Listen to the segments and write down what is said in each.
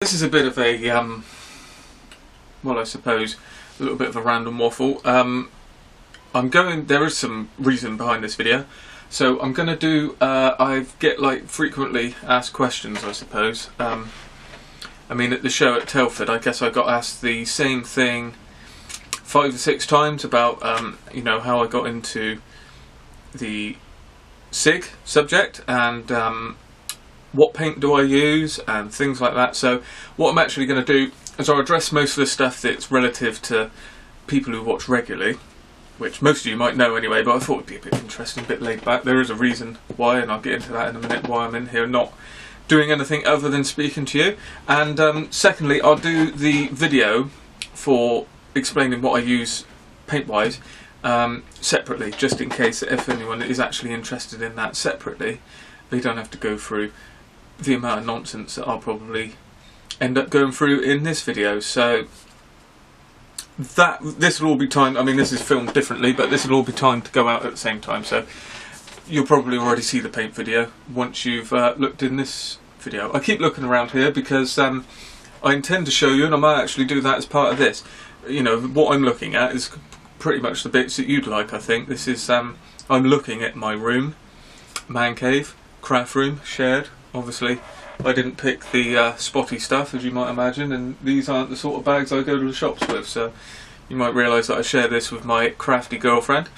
This is a bit of a, well, I suppose, a little bit of a random waffle. There is some reason behind this video. So I'm going to do, I get like frequently asked questions, I suppose. I mean, at the show at Telford, I guess I got asked the same thing 5 or 6 times about, you know, how I got into the SIG subject and what paint do I use and things like that. So what I'm actually going to do is I'll address most of the stuff that's relative to people who watch regularly, which most of you might know anyway, but I thought it'd be a bit interesting, a bit laid back. There is a reason why, and I'll get into that in a minute, why I'm in here not doing anything other than speaking to you. And secondly, I'll do the video for explaining what I use paint-wise separately, just in case if anyone is actually interested in that separately, they don't have to go through the amount of nonsense that I'll probably end up going through in this video. So this will all be timed. I mean, this is filmed differently, but this will all be timed to go out at the same time. So you'll probably already see the paint video once you've looked in this video. I keep looking around here because I intend to show you, and I might actually do that as part of this. You know, what I'm looking at is pretty much the bits that you'd like, I think. This is, I'm looking at my room, man cave, craft room, shared. Obviously, I didn't pick the spotty stuff, as you might imagine, and these aren't the sort of bags I go to the shops with, so you might realise that I share this with my crafty girlfriend.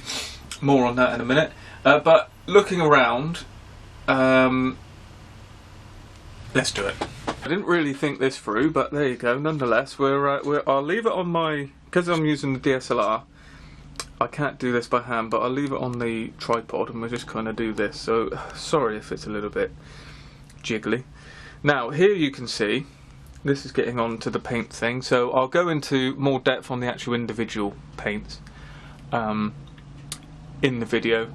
More on that in a minute. But looking around, let's do it. I didn't really think this through, but there you go. Nonetheless, I'll leave it on my, because I'm using the DSLR. I can't do this by hand, but I'll leave it on the tripod and we'll just kind of do this. So sorry if it's a little bit jiggly. Now here you can see, this is getting on to the paint thing, so I'll go into more depth on the actual individual paints in the video,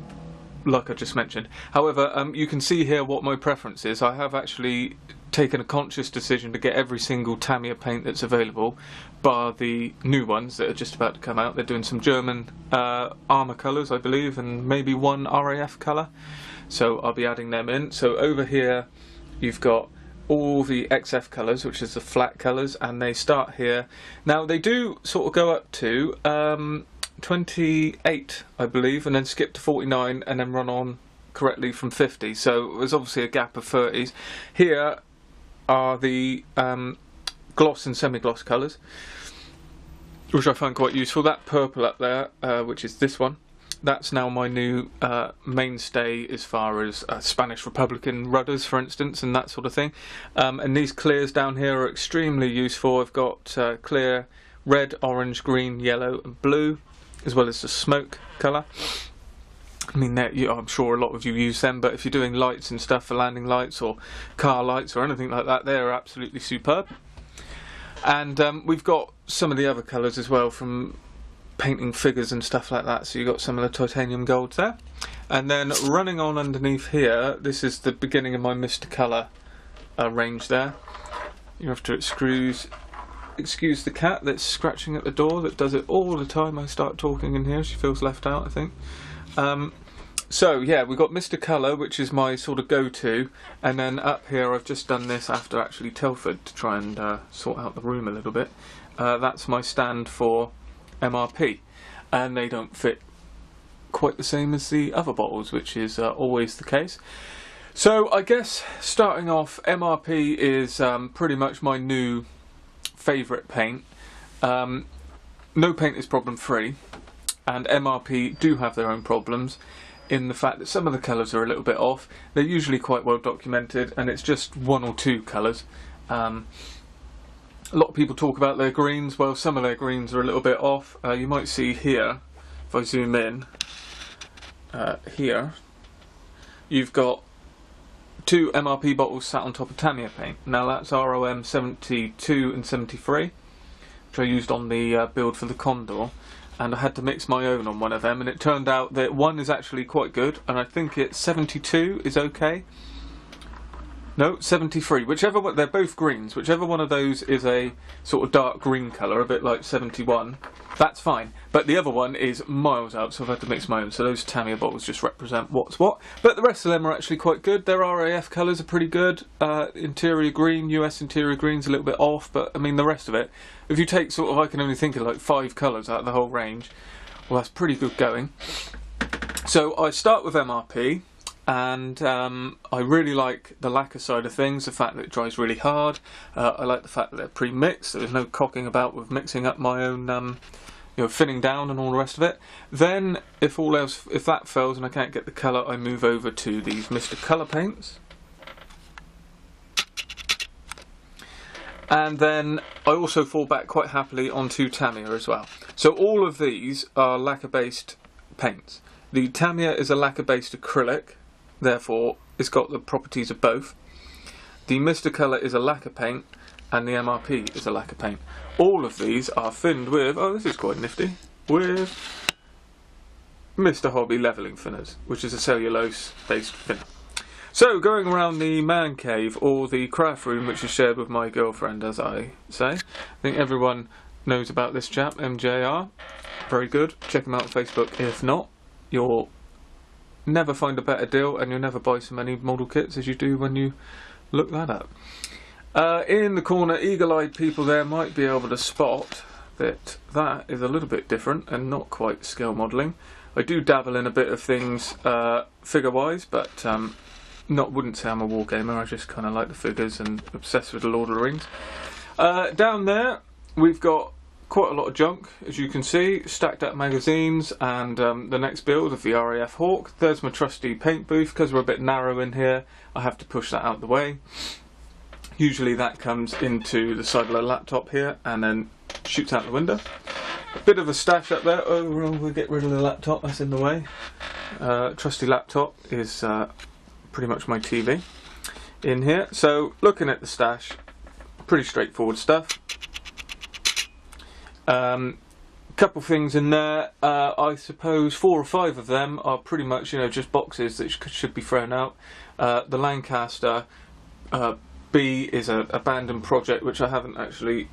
like I just mentioned. However, you can see here what my preference is. I have actually taken a conscious decision to get every single Tamiya paint that's available, bar the new ones that are just about to come out. They're doing some German armour colours, I believe, and maybe one RAF colour, so I'll be adding them in. So over here you've got all the XF colours, which is the flat colours, and they start here. Now they do sort of go up to 28, I believe, and then skip to 49 and then run on correctly from 50, so there's obviously a gap of 30s. Here are the gloss and semi-gloss colours, which I find quite useful. That purple up there, which is this one, that's now my new mainstay as far as Spanish Republican rudders, for instance, and that sort of thing. And these clears down here are extremely useful. I've got clear red, orange, green, yellow and blue, as well as the smoke colour. I mean, I'm sure a lot of you use them, but if you're doing lights and stuff for landing lights or car lights or anything like that, they're absolutely superb. And we've got some of the other colours as well from painting figures and stuff like that, so you've got some of the titanium golds there. And then running on underneath here, this is the beginning of my Mr. Colour range there. You have to excuse the cat that's scratching at the door, that does it all the time I start talking in here. She feels left out, I think. So yeah, we've got Mr. Colour, which is my sort of go-to, and then up here I've just done this after actually Telford to try and sort out the room a little bit. That's my stand for MRP, and they don't fit quite the same as the other bottles, which is always the case. So I guess starting off, MRP is pretty much my new favourite paint. No paint is problem free, and MRP do have their own problems in the fact that some of the colours are a little bit off. They're usually quite well documented, and it's just 1 or 2 colours. A lot of people talk about their greens. Well, some of their greens are a little bit off. You might see here, if I zoom in, here, you've got 2 MRP bottles sat on top of Tamiya paint. Now that's ROM 72 and 73, which I used on the build for the Condor, and I had to mix my own on one of them, and it turned out that one is actually quite good, and I think it's 72 is okay. No, 73. Whichever one, they're both greens. Whichever one of those is a sort of dark green colour, a bit like 71, that's fine. But the other one is miles out, so I've had to mix my own. So those Tamiya bottles just represent what's what. But the rest of them are actually quite good. Their RAF colours are pretty good. Interior green, US interior green's a little bit off, but I mean the rest of it. If you take sort of, I can only think of like 5 colours out of the whole range. Well, that's pretty good going. So I start with MRP. And I really like the lacquer side of things, the fact that it dries really hard. I like the fact that they're pre-mixed, so there's no cocking about with mixing up my own, you know, thinning down and all the rest of it. Then, if that fails and I can't get the colour, I move over to these Mr. Colour paints. And then I also fall back quite happily onto Tamiya as well. So all of these are lacquer-based paints. The Tamiya is a lacquer-based acrylic. Therefore, it's got the properties of both. The Mr. Colour is a lacquer paint, and the MRP is a lacquer paint. All of these are thinned with, oh, this is quite nifty, with Mr. Hobby levelling thinners, which is a cellulose-based thinner. So, going around the man cave, or the craft room, which is shared with my girlfriend, as I say. I think everyone knows about this chap, MJR. Very good. Check him out on Facebook. If not, you'll never find a better deal, and you'll never buy so many model kits as you do when you look that up. In the corner, eagle-eyed people there might be able to spot that that is a little bit different and not quite scale modelling. I do dabble in a bit of things figure-wise, but wouldn't say I'm a wargamer. I just kind of like the figures and obsessed with the Lord of the Rings. Down there, we've got quite a lot of junk, as you can see, stacked up magazines, and the next build of the RAF Hawk. There's my trusty paint booth. Because we're a bit narrow in here, I have to push that out the way. Usually that comes into the side of the laptop here and then shoots out the window. A bit of a stash up there. Oh, we'll get rid of the laptop, that's in the way. Trusty laptop is pretty much my TV in here. So looking at the stash, pretty straightforward stuff. Couple things in there. I suppose 4 or 5 of them are pretty much, you know, just boxes that should be thrown out. The Lancaster B is an abandoned project which I haven't actually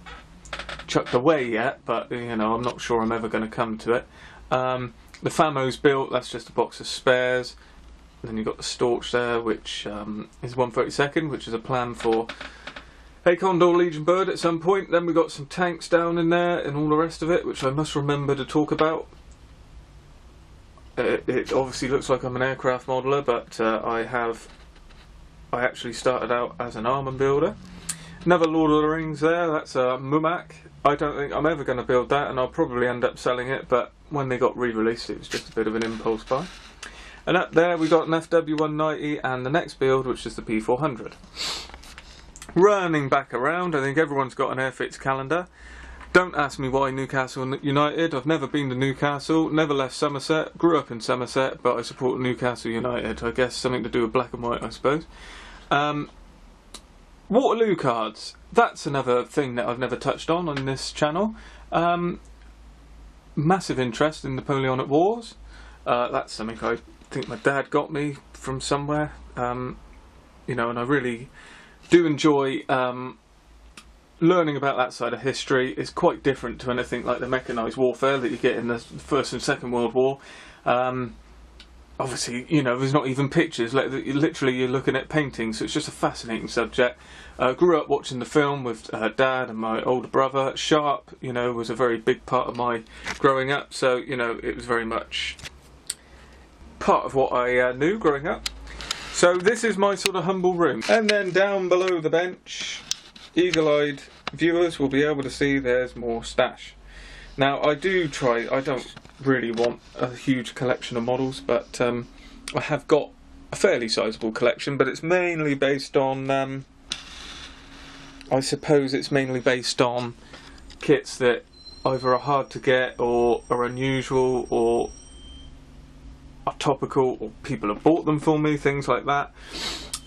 chucked away yet, but you know, I'm not sure I'm ever going to come to it. The Famo's built, that's just a box of spares. Then you've got the Storch there, which is 1/32, which is a plan for a Condor Legion bird at some point. Then we've got some tanks down in there and all the rest of it, which I must remember to talk about. It obviously looks like I'm an aircraft modeller, but I actually started out as an armor builder. Another Lord of the Rings there, that's a Mumak. I don't think I'm ever going to build that, and I'll probably end up selling it, but when they got re-released it was just a bit of an impulse buy. And up there we got an FW190 and the next build, which is the P400. Running back around, I think everyone's got an Airfix calendar. Don't ask me why Newcastle United. I've never been to Newcastle, never left Somerset, grew up in Somerset, but I support Newcastle United. I guess something to do with black and white, I suppose. Waterloo cards. That's another thing that I've never touched on this channel. Massive interest in Napoleonic Wars. That's something I think my dad got me from somewhere. You know, and I really do enjoy learning about that side of history. It's quite different to anything like the mechanised warfare that you get in the First and Second World War. Obviously, you know, there's not even pictures. Literally, you're looking at paintings, so it's just a fascinating subject. Grew up watching the film with Dad and my older brother. Sharp, you know, was a very big part of my growing up, so, you know, it was very much part of what I knew growing up. So this is my sort of humble room. And then down below the bench, eagle-eyed viewers will be able to see there's more stash. Now I don't really want a huge collection of models, but I have got a fairly sizable collection, but it's mainly based on, I suppose it's mainly based on kits that either are hard to get or are unusual or are topical, or people have bought them for me, things like that.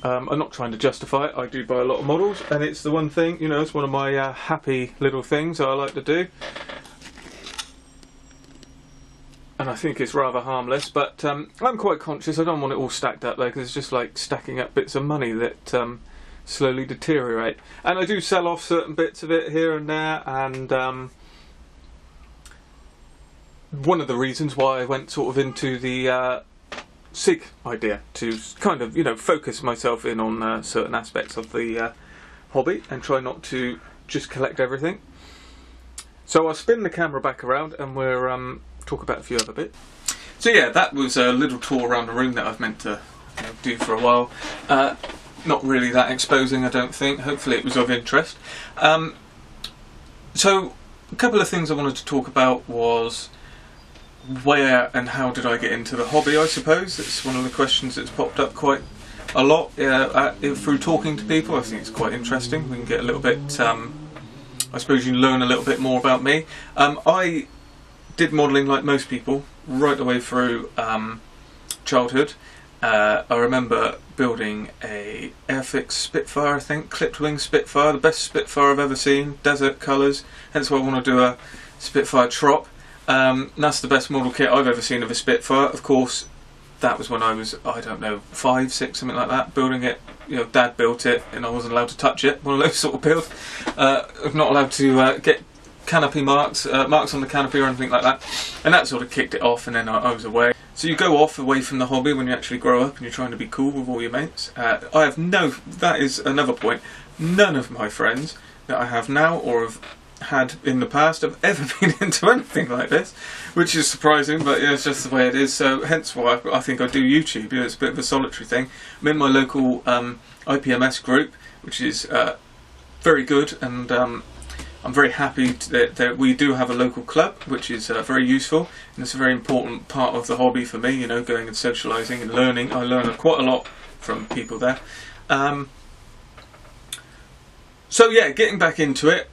I'm not trying to justify it. I do buy a lot of models, and it's the one thing, you know, it's one of my happy little things I like to do. And I think it's rather harmless, but I'm quite conscious. I don't want it all stacked up there, because it's just like stacking up bits of money that slowly deteriorate. And I do sell off certain bits of it here and there, and one of the reasons why I went sort of into the SIG idea, to kind of, you know, focus myself in on certain aspects of the hobby and try not to just collect everything. So I'll spin the camera back around and we'll talk about a few other bits. So yeah, that was a little tour around the room that I've meant to, you know, do for a while. Not really that exposing, I don't think. Hopefully it was of interest. So a couple of things I wanted to talk about was where and how did I get into the hobby, I suppose. It's one of the questions that's popped up quite a lot through talking to people. I think it's quite interesting. We can get a little bit, I suppose you can learn a little bit more about me. I did modelling like most people right away through childhood. I remember building a Airfix Spitfire, I think, clipped wing Spitfire, the best Spitfire I've ever seen, desert colours, hence why I want to do a Spitfire Trop. That's the best model kit I've ever seen of a Spitfire. Of course, that was when I was, I don't know, 5, 6, something like that, building it. You know, Dad built it and I wasn't allowed to touch it, one of those sort of builds. I'm not allowed to get canopy marks on the canopy or anything like that, and that sort of kicked it off, and then I was away. So you go off away from the hobby when you actually grow up and you're trying to be cool with all your mates. That is another point, none of my friends that I have now or have had in the past have ever been into anything like this, which is surprising, but yeah, it's just the way it is. So hence why I think I do YouTube. You know, it's a bit of a solitary thing. I'm in my local IPMS group, which is very good, and I'm very happy that we do have a local club, which is very useful, and it's a very important part of the hobby for me, you know, going and socialising and learning. I learn quite a lot from people there. So yeah, getting back into it,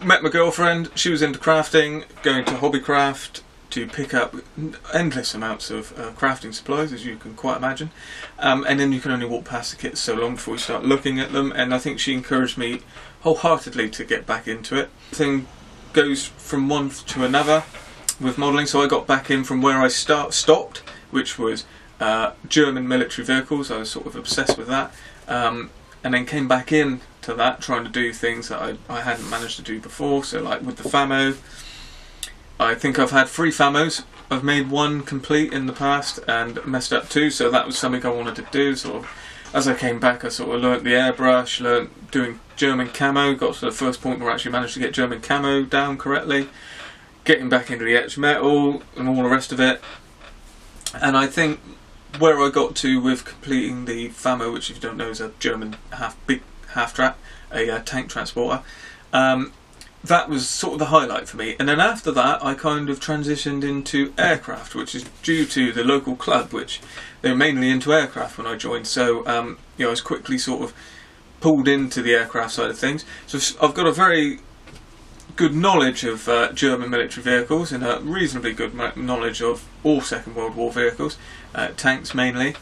met my girlfriend, she was into crafting, going to Hobbycraft to pick up endless amounts of crafting supplies, as you can quite imagine, and then you can only walk past the kits so long before you start looking at them, and I think she encouraged me wholeheartedly to get back into it. Thing goes from one to another with modelling, so I got back in from where I stopped, which was German military vehicles. I was sort of obsessed with that, and then came back in to that, trying to do things that I hadn't managed to do before. So like with the Famo, I think I've had 3 Famos. I've made 1 complete in the past and messed up 2, so that was something I wanted to do. Sort of as I came back, I sort of learnt the airbrush, learnt doing German camo, got to the first point where I actually managed to get German camo down correctly, getting back into the etched metal and all the rest of it. And I think where I got to with completing the Famo, which if you don't know is a German big half-track, a tank transporter, that was sort of the highlight for me. And then after that I kind of transitioned into aircraft, which is due to the local club, which they were mainly into aircraft when I joined. So you know, I was quickly sort of pulled into the aircraft side of things. So I've got a very good knowledge of German military vehicles and a reasonably good knowledge of all Second World War vehicles, tanks mainly.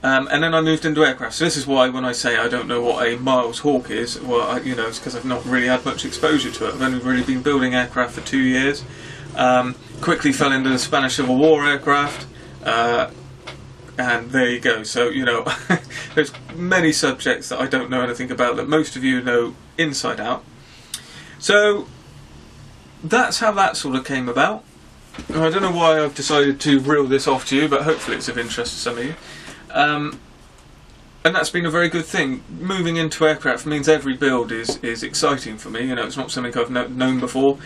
And then I moved into aircraft. So this is why when I say I don't know what a Miles Hawk is, well, you know, it's because I've not really had much exposure to it. I've only really been building aircraft for 2 years. Quickly fell into the Spanish Civil War aircraft, and there you go. So, you know, there's many subjects that I don't know anything about that most of you know inside out. So that's how that sort of came about. I don't know why I've decided to reel this off to you, but hopefully it's of interest to some of you. And that's been a very good thing. Moving into aircraft means every build is exciting for me. You know, it's not something I've known before.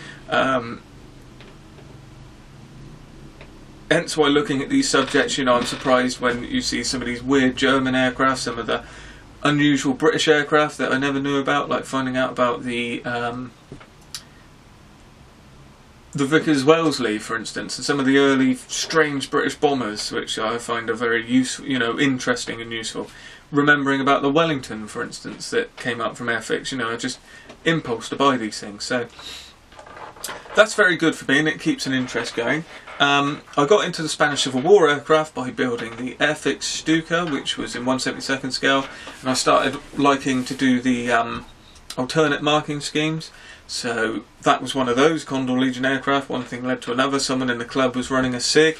Hence why looking at these subjects, you know, I'm surprised when you see some of these weird German aircraft, some of the unusual British aircraft that I never knew about, like finding out about the Vickers Wellesley, for instance, and some of the early strange British bombers, which I find are very useful, you know, interesting and useful. Remembering about the Wellington, for instance, that came out from Airfix, you know, I just impulse to buy these things. So that's very good for me, and it keeps an interest going. I got into the Spanish Civil War aircraft by building the Airfix Stuka, which was in 1/72nd scale, and I started liking to do the alternate marking schemes. So that was one of those Condor Legion aircraft. One thing led to another. Someone in the club was running a SIG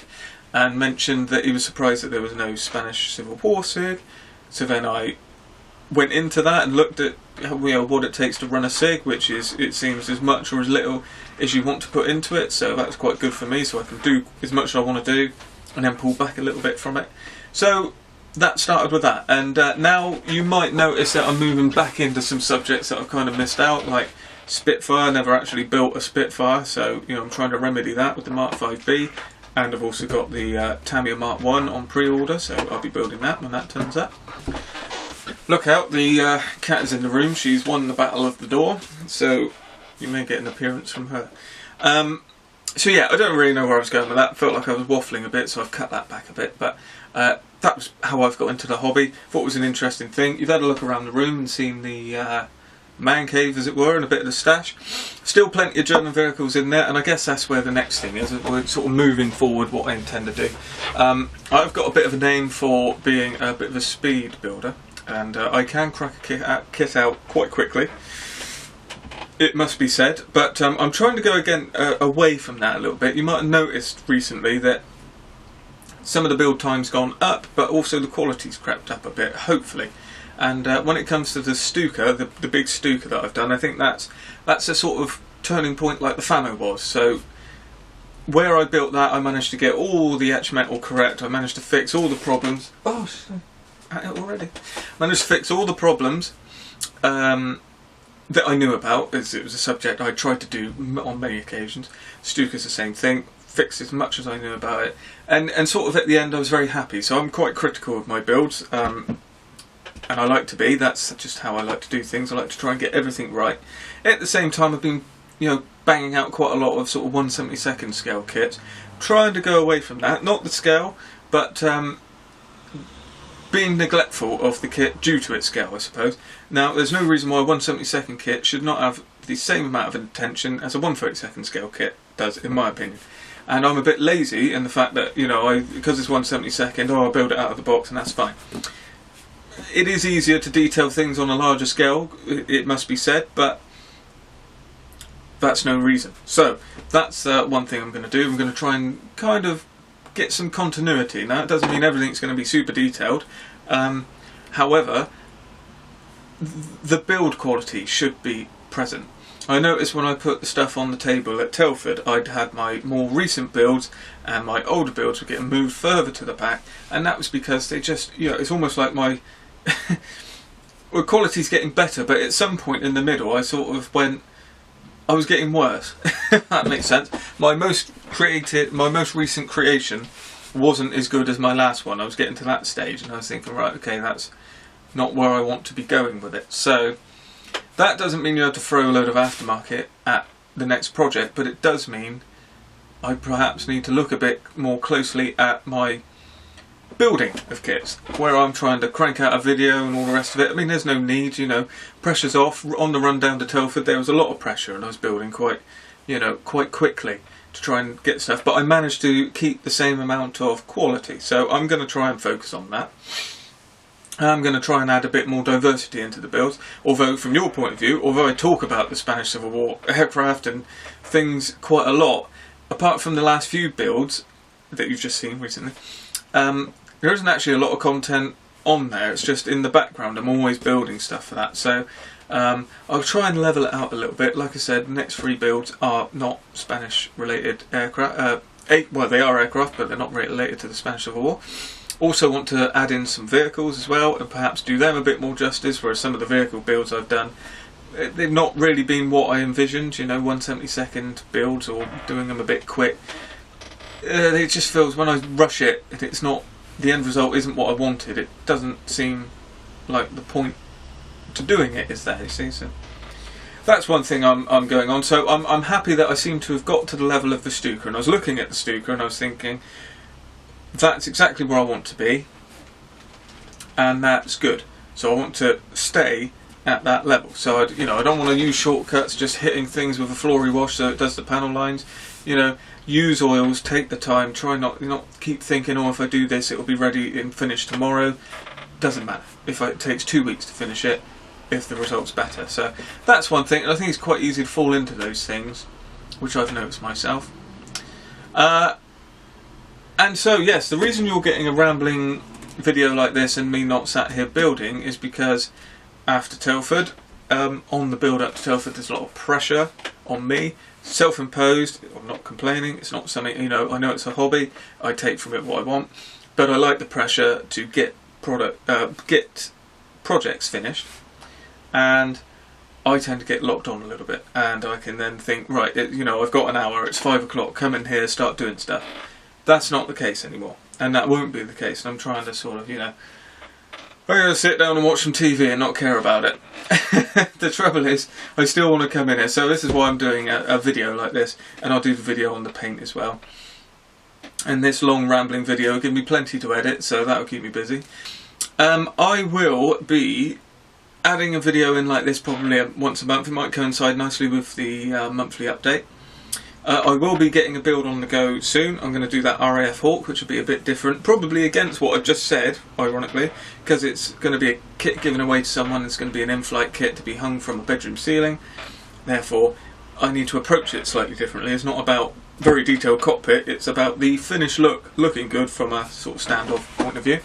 and mentioned that he was surprised that there was no Spanish Civil War SIG. So then I went into that and looked at what it takes to run a SIG, which is, it seems, as much or as little as you want to put into it. So that's quite good for me, so I can do as much as I want to do and then pull back a little bit from it. So that started with that, and now you might notice that I'm moving back into some subjects that I've kind of missed out, like Spitfire. I never actually built a Spitfire, so I'm trying to remedy that with the Mark 5B, and I've also got the Tamiya Mark 1 on pre-order, so I'll be building that when that turns up. Look out, the cat is in the room. She's won the battle of the door, so you may get an appearance from her. So yeah, I don't really know where I was going with that. Felt like I was waffling a bit, so I've cut that back a bit, but that was how I've got into the hobby. Thought it was an interesting thing. You've had a look around the room and seen the man cave, as it were, and a bit of the stash. Still plenty of German vehicles in there, and I guess that's where the next thing is. We're sort of moving forward what I intend to do. I've got a bit of a name for being a bit of a speed builder, and I can crack a kit out quite quickly, it must be said, but I'm trying to go again away from that a little bit. You might have noticed recently that some of the build time's gone up, but also the quality's crept up a bit, hopefully. And when it comes to the Stuka, the big Stuka that I've done, I think that's a sort of turning point like the Famo was. So where I built that, I managed to get all the etch metal correct. I managed to fix all the problems. Oh, at it already. Managed to fix all the problems that I knew about, as it was a subject I tried to do on many occasions. Stuka's the same thing. Fixed as much as I knew about it, and sort of at the end I was very happy. So I'm quite critical of my builds, and I like to be. That's just how I like to do things. I like to try and get everything right. At the same time, I've been banging out quite a lot of sort of 1/72 scale kits, trying to go away from that, not the scale, but being neglectful of the kit due to its scale, I suppose. Now, there's no reason why a 1/72 kit should not have the same amount of attention as a 1/32 scale kit does, in my opinion. And I'm a bit lazy in the fact that, because it's 1/72, I'll build it out of the box and that's fine. It is easier to detail things on a larger scale, it must be said, but that's no reason. So, that's one thing I'm going to do. I'm going to try and kind of get some continuity. Now, it doesn't mean everything's going to be super detailed. However, the build quality should be present. I noticed when I put the stuff on the table at Telford, I'd had my more recent builds and my older builds were getting moved further to the back, and that was because they just, it's almost like my well, quality's getting better, but at some point in the middle I sort of went, I was getting worse. That makes sense. My most recent creation wasn't as good as my last one. I was getting to that stage and I was thinking, right, okay, that's not where I want to be going with it. So that doesn't mean you have to throw a load of aftermarket at the next project, but it does mean I perhaps need to look a bit more closely at my building of kits, where I'm trying to crank out a video and all the rest of it. I mean, there's no need, pressure's off. On the run down to Telford, there was a lot of pressure and I was building quite quickly to try and get stuff, but I managed to keep the same amount of quality. So I'm going to try and focus on that. I'm going to try and add a bit more diversity into the builds, although from your point of view, although I talk about the Spanish Civil War aircraft and things quite a lot, apart from the last few builds that you've just seen recently, there isn't actually a lot of content on there. It's just in the background. I'm always building stuff for that, so I'll try and level it out a little bit. Like I said, the next 3 builds are not Spanish related aircraft. Well, they are aircraft, but they're not related to the Spanish Civil War. Also want to add in some vehicles as well and perhaps do them a bit more justice, whereas some of the vehicle builds I've done, they've not really been what I envisioned, 1/72 builds or doing them a bit quick. It just feels when I rush it, it's not, the end result isn't what I wanted. It doesn't seem like the point to doing it is there, you see. So that's one thing I'm going on. So I'm happy that I seem to have got to the level of the Stuka, and I was looking at the Stuka and I was thinking, that's exactly where I want to be, and that's good. So I want to stay at that level. So I don't want to use shortcuts, just hitting things with a flory wash so it does the panel lines. Use oils, take the time, try not keep thinking, if I do this it'll be ready and finished tomorrow. Doesn't matter if it takes 2 weeks to finish it, if the result's better. So that's one thing, and I think it's quite easy to fall into those things, which I've noticed myself. And so, yes, the reason you're getting a rambling video like this and me not sat here building is because after Telford. On the build up to Telford, there's a lot of pressure on me, self-imposed. I'm not complaining. It's not something, you know, I know it's a hobby. I take from it what I want, but I like the pressure to get projects finished, and I tend to get locked on a little bit, and I can then think, right, you know, I've got an hour. It's 5 o'clock. Come in here, start doing stuff. That's not the case anymore, and that won't be the case. And I'm trying to sort of, you know, I'm going to sit down and watch some TV and not care about it. The trouble is, I still want to come in here, so this is why I'm doing a video like this, and I'll do the video on the paint as well. And this long rambling video will give me plenty to edit, so that'll keep me busy. I will be adding a video in like this probably once a month. It might coincide nicely with the monthly update. I will be getting a build on the go soon. I'm going to do that RAF Hawk, which will be a bit different, probably against what I've just said, ironically, because it's going to be a kit given away to someone. It's going to be an in-flight kit to be hung from a bedroom ceiling. Therefore, I need to approach it slightly differently. It's not about very detailed cockpit, it's about the finished look looking good from a sort of standoff point of view.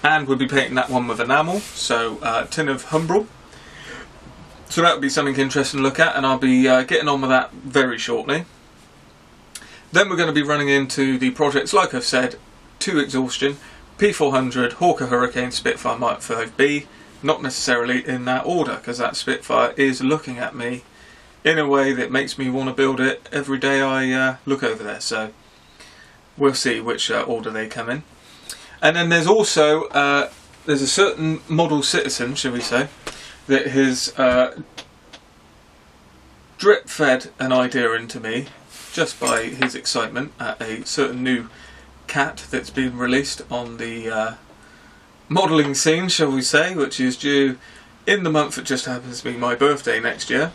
And we'll be painting that one with enamel, so a tin of Humbrol. So that would be something interesting to look at, and I'll be getting on with that very shortly. Then we're going to be running into the projects, like I've said, to exhaustion, P400, Hawker Hurricane, Spitfire Mark 5B, not necessarily in that order, because that Spitfire is looking at me in a way that makes me want to build it every day I look over there, so we'll see which order they come in. And then there's also, there's a certain model citizen, shall we say, that has drip-fed an idea into me, just by his excitement at a certain new cat that's been released on the modelling scene, shall we say, which is due in the month that just happens to be my birthday next year.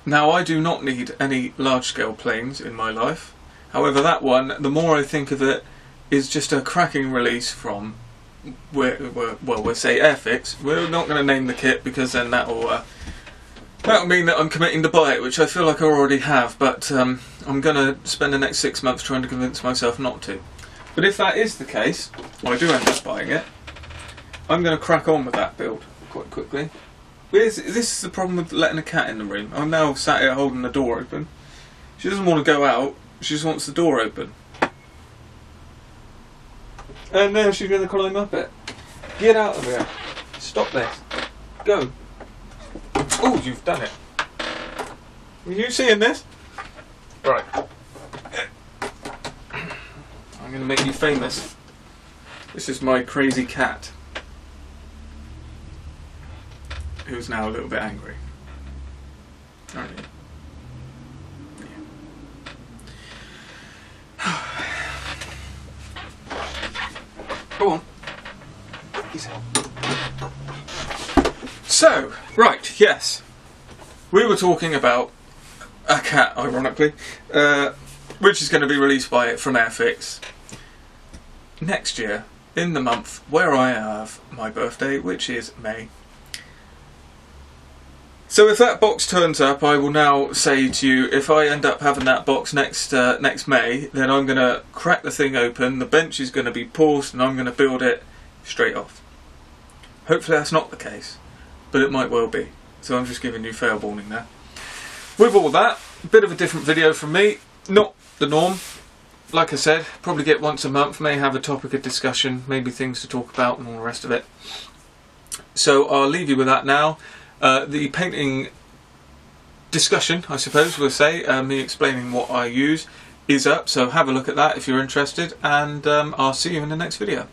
Now, I do not need any large-scale planes in my life. However, that one, the more I think of it, is just a cracking release from, well, we'll say Airfix. We're not going to name the kit because then that'll mean that I'm committing to buy it, which I feel like I already have, but I'm going to spend the next 6 months trying to convince myself not to. But if that is the case, I do end up buying it, I'm going to crack on with that build quite quickly. This is the problem with letting a cat in the room. I'm now sat here holding the door open. She doesn't want to go out, she just wants the door open. And now she's going to climb up it. Get out of here. Stop this. Go. Oh, you've done it. Are you seeing this? Right. I'm going to make you famous. This is my crazy cat, who's now a little bit angry. Aren't you? Yeah. Go on. So, right, yes. We were talking about a cat, ironically, which is going to be released from Airfix next year, in the month where I have my birthday, which is May. So if that box turns up, I will now say to you, if I end up having that box next May, then I'm going to crack the thing open, the bench is going to be paused, and I'm going to build it straight off. Hopefully that's not the case, but it might well be. So I'm just giving you fair warning there. With all that, a bit of a different video from me, not the norm. Like I said, probably get once a month, may have a topic of discussion, maybe things to talk about and all the rest of it. So I'll leave you with that now. The painting discussion, I suppose we'll say, me explaining what I use, is up, so have a look at that if you're interested, and I'll see you in the next video.